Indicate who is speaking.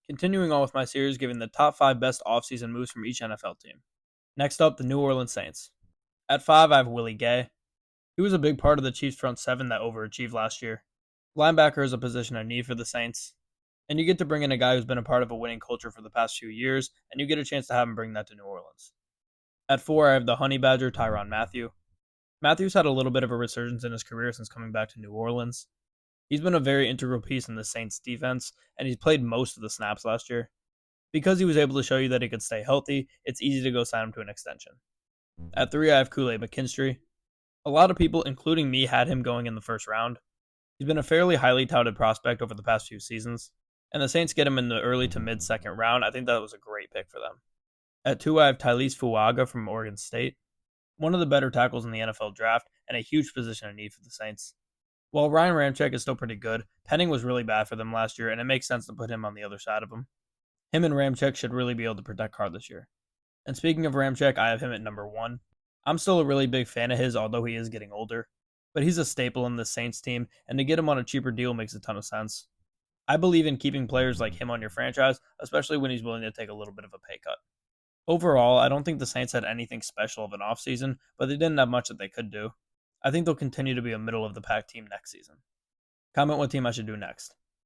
Speaker 1: Continuing on with my series, giving the top 5 best offseason moves from each NFL team. Next up, the New Orleans Saints. At 5, I have Willie Gay. He was a big part of the Chiefs' front 7 that overachieved last year. Linebacker is a position of need for the Saints, and you get to bring in a guy who's been a part of a winning culture for the past few years, and you get a chance to have him bring that to New Orleans. At 4, I have the Honey Badger, Tyrann Mathieu. Matthews had a little bit of a resurgence in his career since coming back to New Orleans. He's been a very integral piece in the Saints defense, and he's played most of the snaps last year. Because he was able to show you that he could stay healthy, it's easy to go sign him to an extension. At 3, I have Kool-Aid McKinstry. A lot of people, including me, had him going in the first round. He's been a fairly highly touted prospect over the past few seasons, and the Saints get him in the early to mid second round. I think that was a great pick for them. At 2, I have Tylise Fuaga from Oregon State, one of the better tackles in the NFL draft, and a huge position of need for the Saints. While Ryan Ramczyk is still pretty good, Penning was really bad for them last year, and it makes sense to put him on the other side of him. Him and Ramczyk should really be able to protect Carr this year. And speaking of Ramczyk, I have him at number 1. I'm still a really big fan of his, although he is getting older. But he's a staple in the Saints team, and to get him on a cheaper deal makes a ton of sense. I believe in keeping players like him on your franchise, especially when he's willing to take a little bit of a pay cut. Overall, I don't think the Saints had anything special of an offseason, but they didn't have much that they could do. I think they'll continue to be a middle of the pack team next season. Comment what team I should do next.